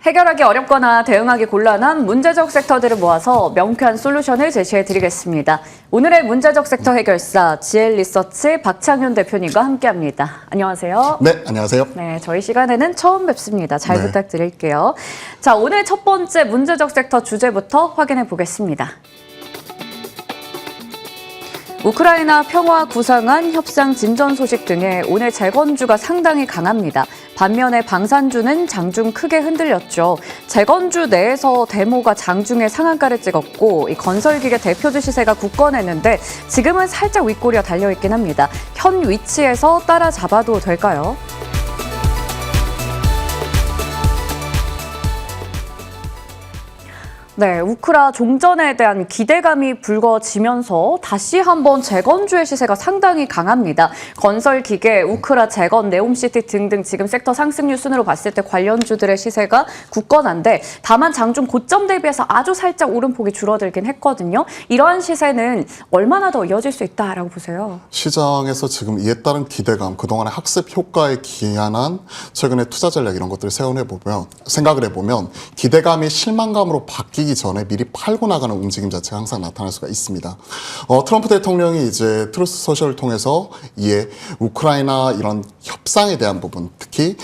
해결하기 어렵거나 대응하기 곤란한 문제적 섹터들을 모아서 명쾌한 솔루션을 제시해드리겠습니다. 오늘의 문제적 섹터 해결사 GL리서치 박창윤 대표님과 함께합니다. 안녕하세요. 네, 안녕하세요. 네, 저희 시간에는 처음 뵙습니다. 잘 부탁드릴게요. 자, 오늘 첫 번째 문제적 섹터 주제부터 확인해 보겠습니다. 우크라이나 평화 구상안 협상 진전 소식 등에 오늘 재건주가 상당히 강합니다. 반면에 방산주는 장중 크게 흔들렸죠. 재건주 내에서 데모가 장중에 상한가를 찍었고 이 건설기계 대표주 시세가 굳건했는데 지금은 살짝 윗꼬리가 달려있긴 합니다. 현 위치에서 따라잡아도 될까요? 네, 우크라 종전에 대한 기대감이 불거지면서 다시 한번 재건주의 시세가 상당히 강합니다. 건설기계, 우크라 재건, 네옴시티 등등 지금 섹터 상승률 순으로 봤을 때 관련주들의 시세가 굳건한데 다만 장중 고점 대비해서 아주 살짝 오름폭이 줄어들긴 했거든요. 이러한 시세는 얼마나 더 이어질 수 있다라고 보세요? 시장에서 지금 이에 따른 기대감, 그동안의 학습 효과에 기한한 최근의 투자 전략 이런 것들을 생각을 해보면 기대감이 실망감으로 바뀌기 전에 미리 팔고 나가는 움직임 자체가 항상 나타날 수가 있습니다. 트럼프 대통령이 이제 트루스 소셜을 통해서 이에 우크라이나 이런 협상에 대한 부분, 특히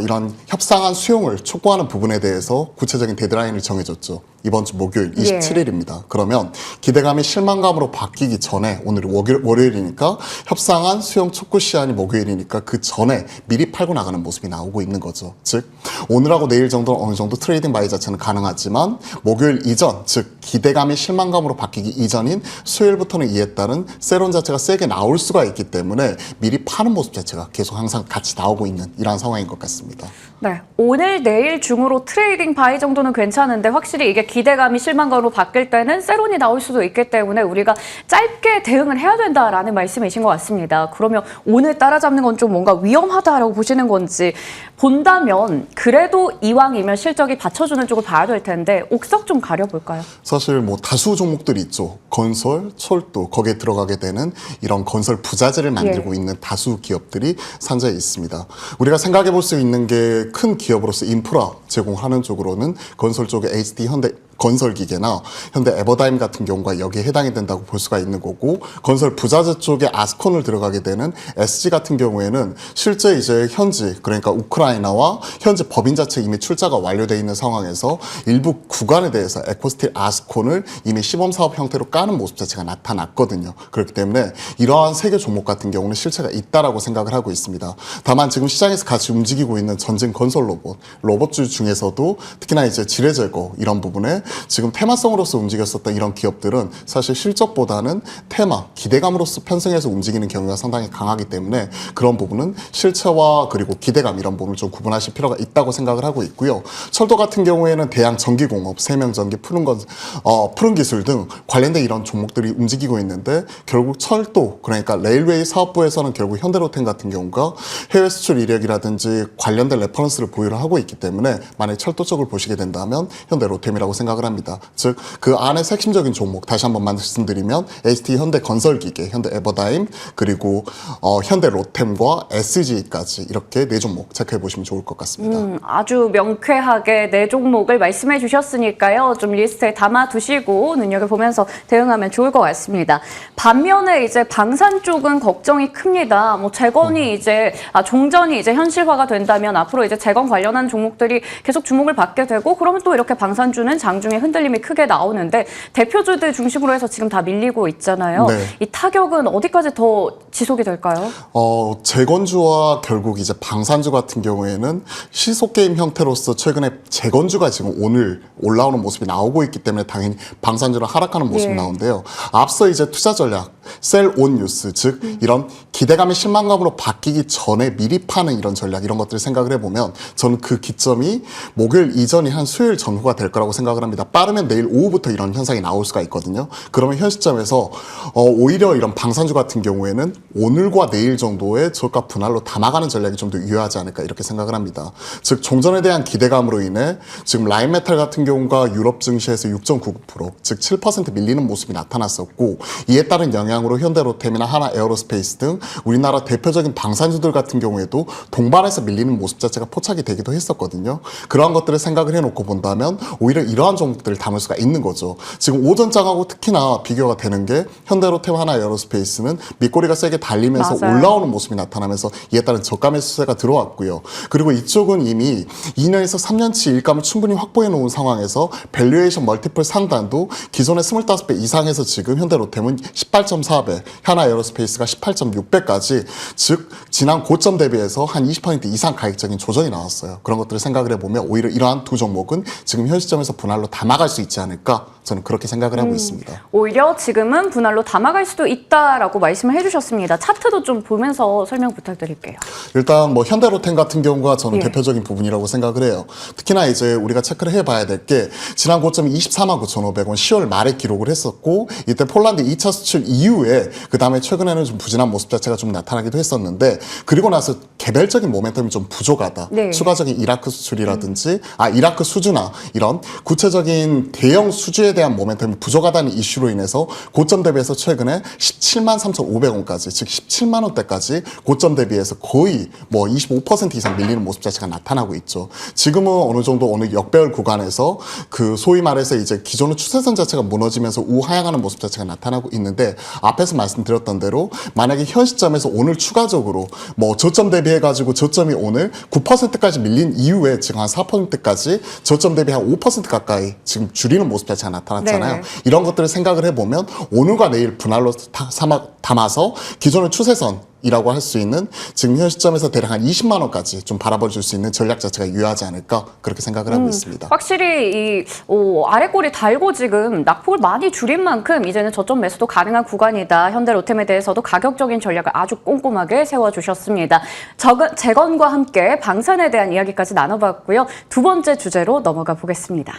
이런 협상안 수용을 촉구하는 부분에 대해서 구체적인 데드라인을 정해줬죠. 이번 주 목요일 27일입니다. 그러면 기대감이 실망감으로 바뀌기 전에 오늘이 월요일이니까 협상안 수용 촉구 시한이 목요일이니까 그 전에 미리 팔고 나가는 모습이 나오고 있는 거죠. 즉 오늘하고 내일 정도는 어느 정도 트레이딩 바이 자체는 가능하지만 목요일 이전, 즉 기대감이 실망감으로 바뀌기 이전인 수요일부터는 이에 따른 세론 자체가 세게 나올 수가 있기 때문에 미리 파는 모습 자체가 계속 항상 같이 나오고 있는 이러한 상황인 것 같습니다. 네, 오늘 내일 중으로 트레이딩 바이 정도는 괜찮은데 확실히 이게 기대감이 실망감으로 바뀔 때는 세론이 나올 수도 있기 때문에 우리가 짧게 대응을 해야 된다라는 말씀이신 것 같습니다. 그러면 오늘 따라잡는 건 좀 뭔가 위험하다라고 보시는 건지 본다면 그래도 이왕이면 실적이 받쳐주는 쪽을 봐야 될 텐데 옥석 좀 가려볼까요? 사실 뭐 다수 종목들이 있죠. 건설, 철도, 거기에 들어가게 되는 이런 건설 부자재를 만들고 있는 다수 기업들이 산재에 있습니다. 우리가 생각해 볼 수 있는 게 큰 기업으로서 인프라 제공하는 쪽으로는 건설 쪽에 HD, 현대 건설기계나 현대 에버다임 같은 경우가 여기에 해당이 된다고 볼 수가 있는 거고, 건설 부자재 쪽에 아스콘을 들어가게 되는 SG 같은 경우에는 실제 이제 현지, 그러니까 우크라이나와 현지 법인 자체 이미 출자가 완료되어 있는 상황에서 일부 구간에 대해서 에코스틸 아스콘을 이미 시범 사업 형태로 까는 모습 자체가 나타났거든요. 그렇기 때문에 이러한 세 개 종목 같은 경우는 실체가 있다라고 생각을 하고 있습니다. 다만 지금 시장에서 같이 움직이고 있는 전진 건설 로봇주 중에서도 특히나 이제 지뢰 제거 이런 부분에 지금 테마성으로서 움직였었던 이런 기업들은 사실 실적보다는 테마, 기대감으로서 편승해서 움직이는 경우가 상당히 강하기 때문에 그런 부분은 실체와 그리고 기대감 이런 부분을 좀 구분하실 필요가 있다고 생각을 하고 있고요. 철도 같은 경우에는 대양 전기공업, 세명전기, 푸른 기술 등 관련된 이런 종목들이 움직이고 있는데 결국 철도, 그러니까 레일웨이 사업부에서는 결국 현대로템 같은 경우가 해외 수출 이력이라든지 관련된 레퍼런스를 보유를 하고 있기 때문에 만약 철도 쪽을 보시게 된다면 현대로템이라고 생각을 합니다. 즉 그 안에 핵심적인 종목 다시 한번 말씀드리면 ST 현대건설기계, 현대에버다임, 그리고 현대로템과 SG까지 이렇게 네 종목 체크해 보시면 좋을 것 같습니다. 아주 명쾌하게 네 종목을 말씀해 주셨으니까요. 좀 리스트에 담아두시고 눈여겨보면서 대응하면 좋을 것 같습니다. 반면에 이제 방산 쪽은 걱정이 큽니다. 뭐 재건이 이제 종전이 이제 현실화가 된다면 앞으로 이제 재건 관련한 종목들이 계속 주목을 받게 되고 그러면 또 이렇게 방산주는 장중에 흔들림이 크게 나오는데 대표주들 중심으로 해서 지금 다 밀리고 있잖아요. 네. 이 타격은 어디까지 더 지속이 될까요? 재건주와 결국 이제 방산주 같은 경우에는 시속 게임 형태로서 최근에 재건주가 지금 오늘 올라오는 모습이 나오고 있기 때문에 당연히 방산주는 하락하는 모습이 나오는데요. 앞서 이제 투자 전략, 셀 온 뉴스, 즉 이런 기대감이 실망감으로 바뀌기 전에 미리 파는 이런 전략 이런 것들을 생각을 해보면 저는 그 기점이 목요일 이전이 한 수요일 전후가 될 거라고 생각을 합니다. 빠르면 내일 오후부터 이런 현상이 나올 수가 있거든요. 그러면 현 시점에서 오히려 이런 방산주 같은 경우에는 오늘과 내일 정도의 저가 분할로 담아가는 전략이 좀 더 유효하지 않을까 이렇게 생각을 합니다. 즉 종전에 대한 기대감으로 인해 지금 라인메탈 같은 경우가 유럽 증시에서 6.99%, 즉 7% 밀리는 모습이 나타났었고 이에 따른 영향으로 현대로템이나 하나에어로스페이스 등 우리나라 대표적인 방산주들 같은 경우에도 동반해서 밀리는 모습 자체가 포착이 되기도 했었거든요. 그러한 것들을 생각을 해놓고 본다면 오히려 이러한 종목들을 담을 수가 있는 거죠. 지금 오전장하고 특히나 비교가 되는 게 현대로템, 하나에어로스페이스는 밑꼬리가 세게 달리면서 맞아요. 올라오는 모습이 나타나면서 이에 따른 저가 매수세가 들어왔고요. 그리고 이쪽은 이미 2년에서 3년치 일감을 충분히 확보해 놓은 상황에서 밸류에이션 멀티플 상단도 기존의 25배 이상에서 지금 현대로템은 18.4배, 하나에어로스페이스가 18.6배까지, 즉 지난 고점 대비해서 한 20% 이상 가격적인 조정이 나왔어요. 그런 것들을 생각을 해보면 오히려 이러한 두 종목은 지금 현 시점에서 분할로 담아갈 수 있지 않을까, 저는 그렇게 생각을 하고 있습니다. 오히려 지금은 분할로 담아갈 수도 있다라고 말씀을 해주셨습니다. 차트도 좀 보면서 설명 부탁드릴게요. 일단 뭐 현대로템 같은 경우가 저는 예. 대표적인 부분이라고 생각을 해요. 특히나 이제 우리가 체크를 해봐야 될 게 지난 고점이 249,500원 10월 말에 기록을 했었고, 이때 폴란드 2차 수출 이후에 그 다음에 최근에는 좀 부진한 모습 자체가 좀 나타나기도 했었는데, 그리고 나서 개별적인 모멘텀이 좀 부족하다. 네. 추가적인 이라크 수출이라든지 이라크 수주나 이런 구체적인 대형 수주에 대한 모멘텀이 부족하다는 이슈로 인해서 고점 대비해서 최근에 17만 3,500원까지, 즉 17만 원대까지 고점 대비해서 거의 뭐 25% 이상 밀리는 모습 자체가 나타나고 있죠. 지금은 어느 정도 어느 역배열 구간에서 그 소위 말해서 이제 기존의 추세선 자체가 무너지면서 우하향하는 모습 자체가 나타나고 있는데, 앞에서 말씀드렸던 대로 만약에 현 시점에서 오늘 추가적으로 뭐 저점 대비해 가지고 저점이 오늘 9%까지 밀린 이후에 지금 한 4%까지 저점 대비 한 5% 가까이 지금 줄이는 모습 자체가 나타났잖아요. 네. 이런 것들을 생각을 해보면 오늘과 내일 분할로 담아서 기존의 추세선이라고 할 수 있는 지금 현 시점에서 대략 한 20만 원까지 좀 바라볼 수 있는 전략 자체가 유효하지 않을까, 그렇게 생각을 하고 있습니다. 확실히 이 아래 꼬리 달고 지금 낙폭을 많이 줄인 만큼 이제는 저점 매수도 가능한 구간이다. 현대로템에 대해서도 가격적인 전략을 아주 꼼꼼하게 세워주셨습니다. 재건과 함께 방산에 대한 이야기까지 나눠봤고요. 두 번째 주제로 넘어가 보겠습니다.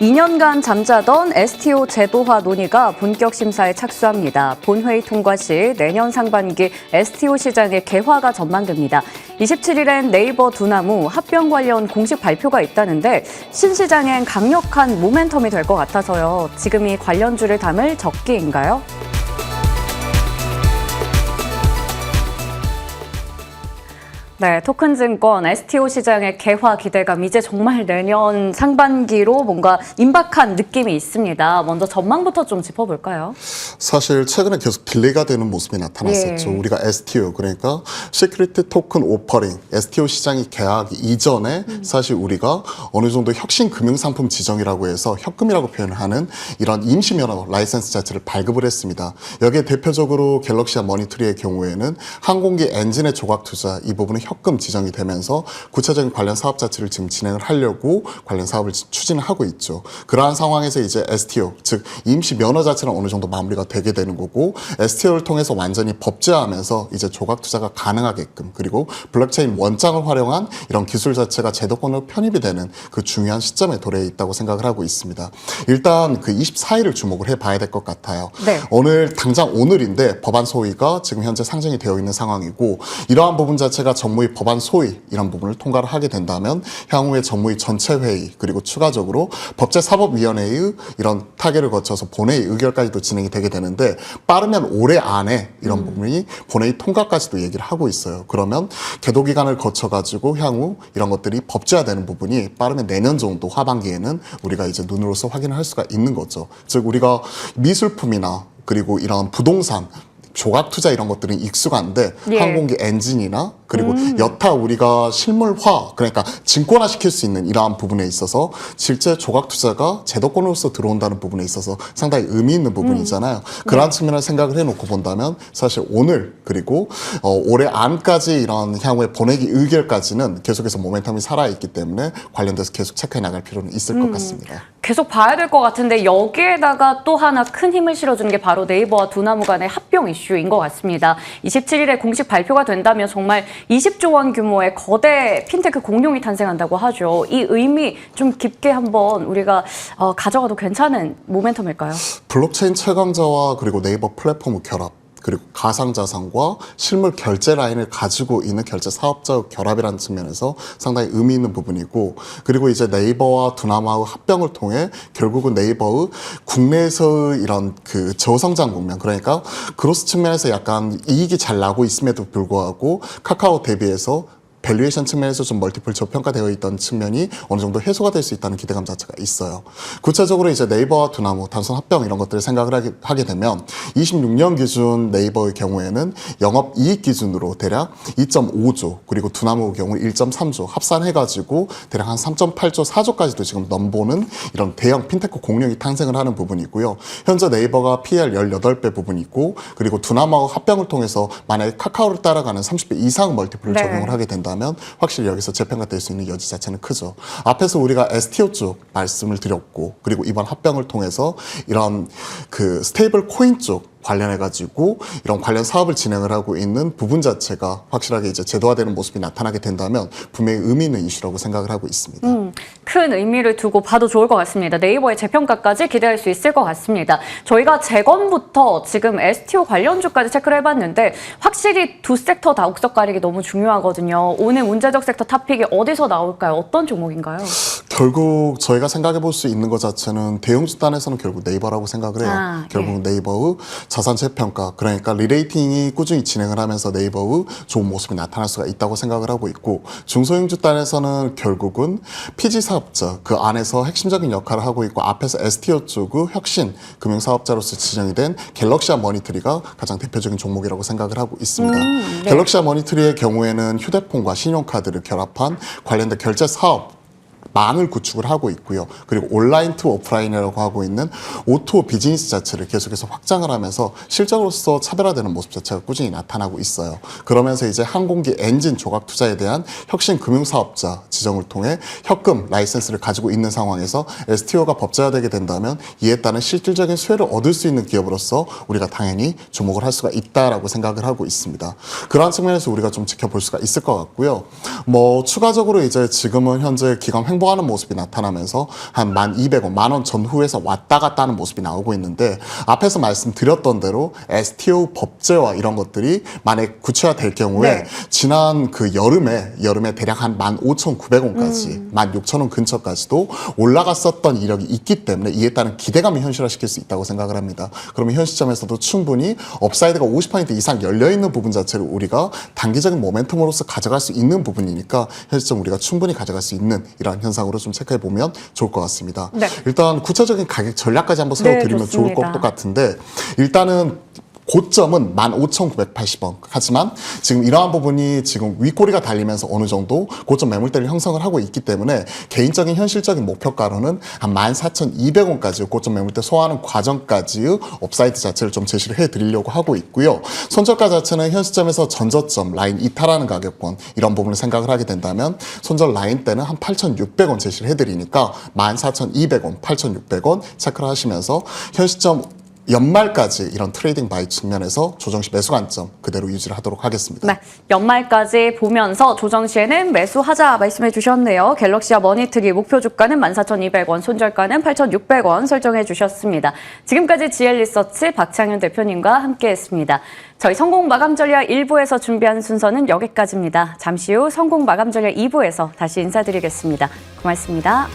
2년간 잠자던 STO 제도화 논의가 본격 심사에 착수합니다. 본회의 통과 시 내년 상반기 STO 시장의 개화가 전망됩니다. 27일엔 네이버 두나무 합병 관련 공식 발표가 있다는데 신시장엔 강력한 모멘텀이 될 것 같아서요. 지금이 관련주를 담을 적기인가요? 네, 토큰증권 STO 시장의 개화 기대감 이제 정말 내년 상반기로 뭔가 임박한 느낌이 있습니다. 먼저 전망부터 좀 짚어볼까요? 사실 최근에 계속 딜레이가 되는 모습이 나타났었죠. 예. 우리가 STO, 그러니까 시큐리티 토큰 오퍼링, STO 시장이 개화하기 이전에 사실 우리가 어느 정도 혁신 금융 상품 지정이라고 해서 혁금이라고 표현을 하는 이런 임시 면허 라이센스 자체를 발급을 했습니다. 여기에 대표적으로 갤럭시와 머니트리의 경우에는 항공기 엔진의 조각 투자 이 부분은 혁금 지정이 되면서 구체적인 관련 사업 자체를 지금 진행을 하려고 관련 사업을 추진을 하고 있죠. 그러한 상황에서 이제 STO, 즉 임시 면허 자체는 어느 정도 마무리가 되게 되는 거고, STO를 통해서 완전히 법제화하면서 이제 조각 투자가 가능하게끔, 그리고 블록체인 원장을 활용한 이런 기술 자체가 제도권으로 편입이 되는 그 중요한 시점에 도래해 있다고 생각을 하고 있습니다. 일단 그 24일을 주목을 해봐야 될 것 같아요. 네. 당장 오늘인데 법안 소위가 지금 현재 상정이 되어 있는 상황이고, 이러한 부분 자체가 정무위 법안 소위 이런 부분을 통과를 하게 된다면 향후에 정무위 전체 회의, 그리고 추가적으로 법제사법위원회의 이런 타결을 거쳐서 본회의 의결까지도 진행이 되게 되는데, 빠르면 올해 안에 이런 부분이 본회의 통과까지도 얘기를 하고 있어요. 그러면 계도 기간을 거쳐 가지고 향후 이런 것들이 법제화되는 부분이 빠르면 내년 정도 하반기에는 우리가 이제 눈으로서 확인을 할 수가 있는 거죠. 즉 우리가 미술품이나 그리고 이런 부동산 조각 투자 이런 것들은 익숙한데, 예. 항공기 엔진이나 그리고 여타 우리가 실물화, 그러니까 증권화 시킬 수 있는 이러한 부분에 있어서 실제 조각 투자가 제도권으로서 들어온다는 부분에 있어서 상당히 의미 있는 부분이잖아요. 그러한 측면을 생각을 해놓고 본다면 사실 오늘 그리고 올해 안까지 이런 향후의 본회의 의결까지는 계속해서 모멘텀이 살아있기 때문에 관련돼서 계속 체크해 나갈 필요는 있을 것 같습니다. 계속 봐야 될 것 같은데 여기에다가 또 하나 큰 힘을 실어주는 게 바로 네이버와 두나무 간의 합병 이슈인 것 같습니다. 27일에 공식 발표가 된다면 정말 20조 원 규모의 거대 핀테크 공룡이 탄생한다고 하죠. 이 의미 좀 깊게 한번 우리가 가져가도 괜찮은 모멘텀일까요? 블록체인 최강자와 그리고 네이버 플랫폼 결합, 그리고 가상자산과 실물 결제 라인을 가지고 있는 결제 사업자의 결합이라는 측면에서 상당히 의미 있는 부분이고, 그리고 이제 네이버와 두나마의 합병을 통해 결국은 네이버의 국내에서의 이런 그 저성장 국면, 그러니까 그로스 측면에서 약간 이익이 잘 나고 있음에도 불구하고 카카오 대비해서 밸류에이션 측면에서 좀 멀티플 저평가되어 있던 측면이 어느 정도 해소가 될 수 있다는 기대감 자체가 있어요. 구체적으로 이제 네이버와 두나무, 단순 합병 이런 것들을 생각을 하게 되면 26년 기준 네이버의 경우에는 영업이익 기준으로 대략 2.5조, 그리고 두나무의 경우 1.3조 합산해가지고 대략 한 3.8조, 4조까지도 지금 넘보는 이런 대형 핀테크 공룡이 탄생을 하는 부분이고요. 현재 네이버가 PL 18배 부분이고, 그리고 두나무와 합병을 통해서 만약에 카카오를 따라가는 30배 이상 멀티플을 네. 적용을 하게 된다면 확실히 여기서 재평가될 수 있는 여지 자체는 크죠. 앞에서 우리가 STO 쪽 말씀을 드렸고, 그리고 이번 합병을 통해서 이런 그 스테이블 코인 쪽 관련해가지고 이런 관련 사업을 진행을 하고 있는 부분 자체가 확실하게 이제 제도화되는 모습이 나타나게 된다면 분명히 의미 있는 이슈라고 생각을 하고 있습니다. 큰 의미를 두고 봐도 좋을 것 같습니다. 네이버의 재평가까지 기대할 수 있을 것 같습니다. 저희가 재건부터 지금 STO 관련주까지 체크를 해봤는데 확실히 두 섹터 다 옥석 가리기 너무 중요하거든요. 오늘 문제적 섹터 탑픽이 어디서 나올까요? 어떤 종목인가요? 결국 저희가 생각해 볼 수 있는 것 자체는 대형 집단에서는 결국 네이버라고 생각을 해요. 결국 네이버의 자산 재평가, 그러니까 리레이팅이 꾸준히 진행을 하면서 네이버의 좋은 모습이 나타날 수가 있다고 생각을 하고 있고, 중소형 집단에서는 결국은 PG 사업자, 그 안에서 핵심적인 역할을 하고 있고, 앞에서 STO 쪽의 혁신 금융사업자로서 지정이 된 갤럭시아 머니트리가 가장 대표적인 종목이라고 생각을 하고 있습니다. 갤럭시아 머니트리의 경우에는 휴대폰과 신용카드를 결합한 관련된 결제 사업 망을 구축을 하고 있고요. 그리고 온라인 투 오프라인이라고 하고 있는 O2O 비즈니스 자체를 계속해서 확장을 하면서 실적으로서 차별화되는 모습 자체가 꾸준히 나타나고 있어요. 그러면서 이제 항공기 엔진 조각 투자에 대한 혁신 금융사업자 지정을 통해 혁금 라이센스를 가지고 있는 상황에서 STO가 법제화되게 된다면 이에 따른 실질적인 수혜를 얻을 수 있는 기업으로서 우리가 당연히 주목을 할 수가 있다라고 생각을 하고 있습니다. 그러한 측면에서 우리가 좀 지켜볼 수가 있을 것 같고요. 뭐 추가적으로 이제 지금은 현재 기관 횡보하는 모습이 나타나면서 한 1,200원, 10,000원 전후에서 왔다 갔다 하는 모습이 나오고 있는데, 앞에서 말씀드렸던 대로 STO 법제화 이런 것들이 만약 구체화될 경우에 지난 그 여름에 대략 한 15,900원까지 16,000원 근처까지도 올라갔었던 이력이 있기 때문에 이에 따른 기대감을 현실화시킬 수 있다고 생각을 합니다. 그러면 현 시점에서도 충분히 업사이드가 50% 이상 열려있는 부분 자체를 우리가 단기적인 모멘텀으로서 가져갈 수 있는 부분이니까 현 시점 우리가 충분히 가져갈 수 있는 이러한 현상으로 좀 체크해 보면 좋을 것 같습니다. 일단 구체적인 가격 전략까지 한번 세워드리면 좋을 것 같은데, 일단은 고점은 15,980원. 하지만 지금 이러한 부분이 지금 윗꼬리가 달리면서 어느 정도 고점 매물대를 형성을 하고 있기 때문에 개인적인 현실적인 목표가로는 한 14,200원까지 고점 매물대 소화하는 과정까지의 업사이드 자체를 좀 제시를 해드리려고 하고 있고요. 손절가 자체는 현 시점에서 전저점 라인 이탈하는 가격권 이런 부분을 생각을 하게 된다면 손절 라인 때는 한 8,600원 제시를 해드리니까 14,200원, 8,600원 체크를 하시면서 현 시점 연말까지 이런 트레이딩 바이 측면에서 조정 시 매수 관점 그대로 유지를 하도록 하겠습니다. 네, 연말까지 보면서 조정 시에는 매수하자 말씀해 주셨네요. 갤럭시아 머니트리 목표 주가는 14,200원, 손절가는 8,600원 설정해 주셨습니다. 지금까지 GL리서치 박창윤 대표님과 함께했습니다. 저희 성공 마감 전략 1부에서 준비한 순서는 여기까지입니다. 잠시 후 성공 마감 전략 2부에서 다시 인사드리겠습니다. 고맙습니다.